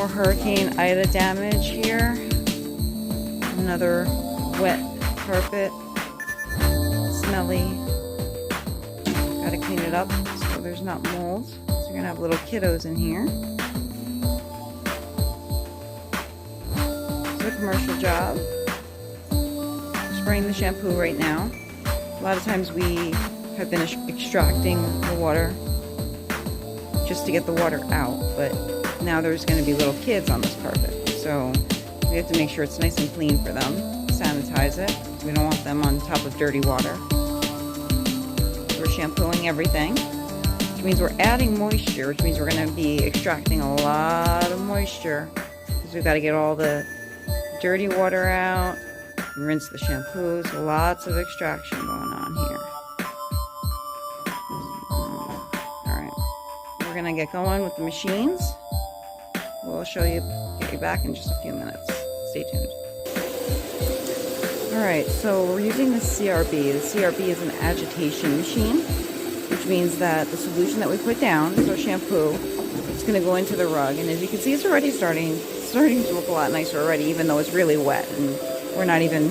more Hurricane Ida damage here. Another wet carpet. Smelly. Gotta clean it up so there's not mold. So you're gonna have little kiddos in here. It's a commercial job. Spraying the shampoo right now. A lot of times we have been extracting the water just to get the water out, but now there's going to be little kids on this carpet, so we have to make sure it's nice and clean for them. Sanitize it. We don't want them on top of dirty water. We're shampooing everything, which means we're adding moisture, which means we're going to be extracting a lot of moisture because we've got to get all the dirty water out, rinse the shampoos. Lots of extraction going on here. We're gonna get going with the machines. We'll show you, get you back in just a few minutes. Stay tuned. Alright, so we're using the CRB. The CRB is an agitation machine, which means that the solution that we put down is our shampoo. It's gonna go into the rug, and as you can see, it's already starting to look a lot nicer already, even though it's really wet, and we're not even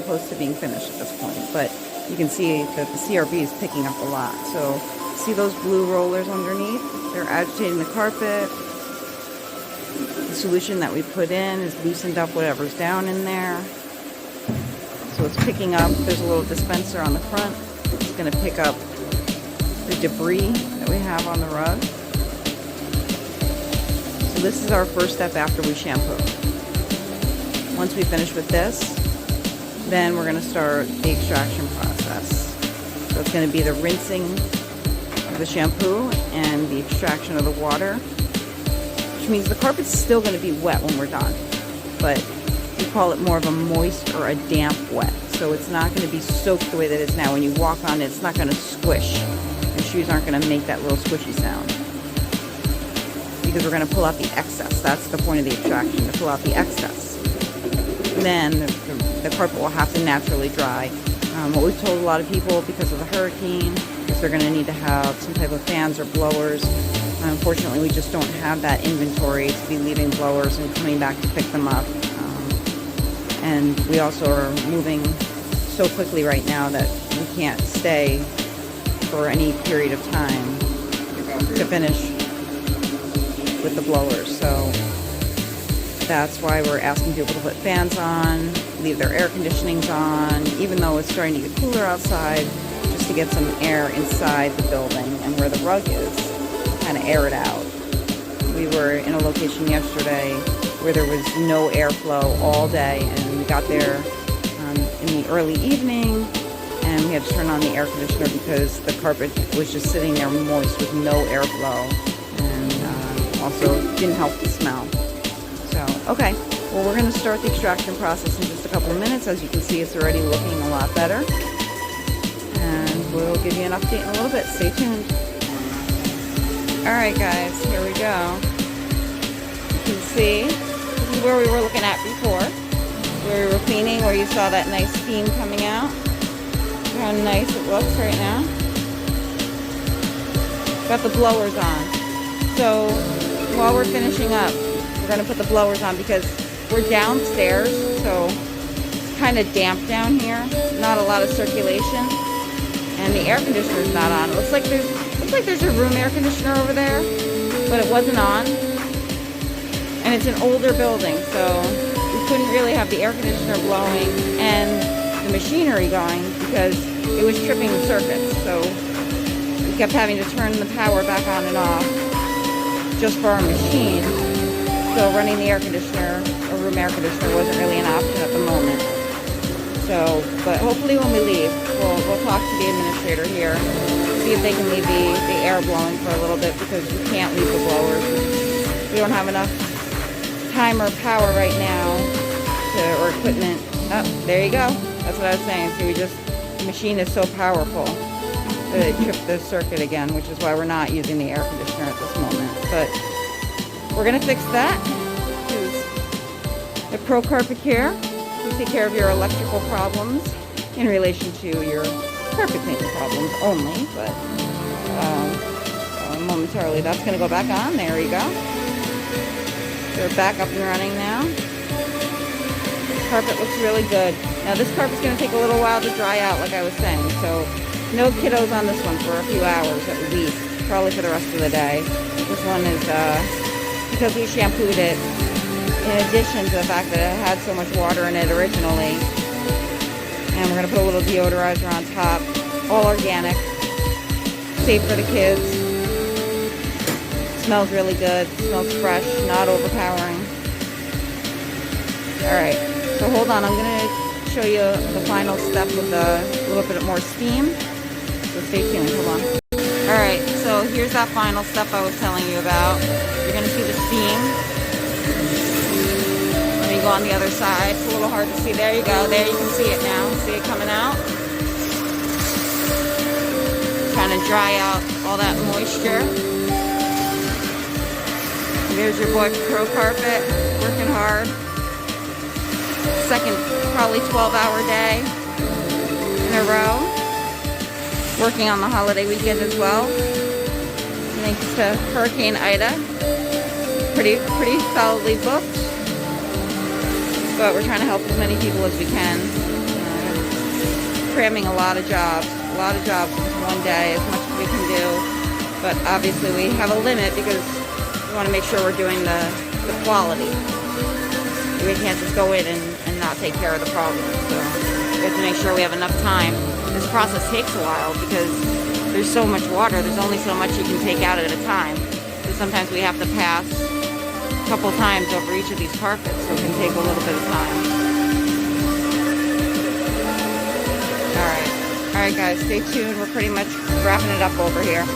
close to being finished at this point. But you can see that the CRB is picking up a lot. So see those blue rollers underneath? They're agitating the carpet. The solution that we put in has loosened up whatever's down in there. So it's picking up, there's a little dispenser on the front. It's going to pick up the debris that we have on the rug. So this is our first step after we shampoo. Once we finish with this, then we're going to start the extraction process. So it's going to be the rinsing of the shampoo and the extraction of the water, which means the carpet's still going to be wet when we're done, but we call it more of a moist or a damp wet. So it's not going to be soaked the way that it is now. When you walk on it, it's not going to squish. Your shoes aren't going to make that little squishy sound because we're going to pull out the excess. That's the point of the extraction, to pull out the excess. And then the carpet will have to naturally dry. What we've told a lot of people because of the hurricane is they're going to need to have some type of fans or blowers. Unfortunately, we just don't have that inventory to be leaving blowers and coming back to pick them up. And we also are moving so quickly right now that we can't stay for any period of time to finish with the blowers. So that's why we're asking people to put fans on, leave their air conditionings on, even though it's starting to get cooler outside, just to get some air inside the building and where the rug is, kind of air it out. We were in a location yesterday where there was no airflow all day, and we got there in the early evening, and we had to turn on the air conditioner because the carpet was just sitting there moist with no airflow, and also didn't help the smell. So, okay, well, we're going to start the extraction process in just a couple of minutes. As you can see, it's already looking a lot better, and we'll give you an update in a little bit. Stay tuned. Alright guys, here we go. You can see, this is where we were looking at before, where we were cleaning, where you saw that nice steam coming out. Look how nice it looks right now. Got the blowers on. So while we're finishing up, we're going to put the blowers on because we're downstairs, so it's kind of damp down here. Not a lot of circulation, and the air conditioner is not on. It looks like there's a room air conditioner over there, but it wasn't on. And it's an older building, so we couldn't really have the air conditioner blowing and the machinery going because it was tripping the circuits. So we kept having to turn the power back on and off just for our machine. So running the air conditioner, or room air conditioner, wasn't really an option at the moment. So, but hopefully when we leave, we'll talk to the administrator here, see if they can leave the air blowing for a little bit because we can't leave the blowers. We don't have enough time or power right now or equipment. Oh, there you go. That's what I was saying. See, the machine is so powerful that it tripped the circuit again, which is why we're not using the air conditioner at this moment. But we're going to fix that. Use the Pro Carpet Care. We take care of your electrical problems in relation to your carpet cleaning problems only, but momentarily that's going to go back on. There you go. So we're back up and running now. Carpet looks really good. Now this carpet's going to take a little while to dry out, like I was saying. So no kiddos on this one for a few hours at least, probably for the rest of the day. This one is because we shampooed it, in addition to the fact that it had so much water in it originally. And we're going to put a little deodorizer on top, all organic, safe for the kids. Smells really good, smells fresh, not overpowering. Alright, so hold on, I'm going to show you the final step with a little bit more steam. So stay tuned, hold on. Alright, so here's that final step I was telling you about. You're going to see the steam. Let me go on the other side. It's a little hard to see. There you go. There you can see it now. See it coming out? Trying to dry out all that moisture. There's your boy Pro Carpet, working hard. Second, probably 12-hour day in a row. Working on the holiday weekend as well. Thanks to Hurricane Ida. Pretty solidly booked. But we're trying to help as many people as we can. Cramming a lot of jobs into one day, as much as we can do. But obviously we have a limit because we want to make sure we're doing the quality. We can't just go in and not take care of the problem. So we have to make sure we have enough time. This process takes a while because there's so much water. There's only so much you can take out at a time. So sometimes we have to pass a couple times over each of these carpets, so it can take a little bit of time. Alright guys, stay tuned. We're pretty much wrapping it up over here.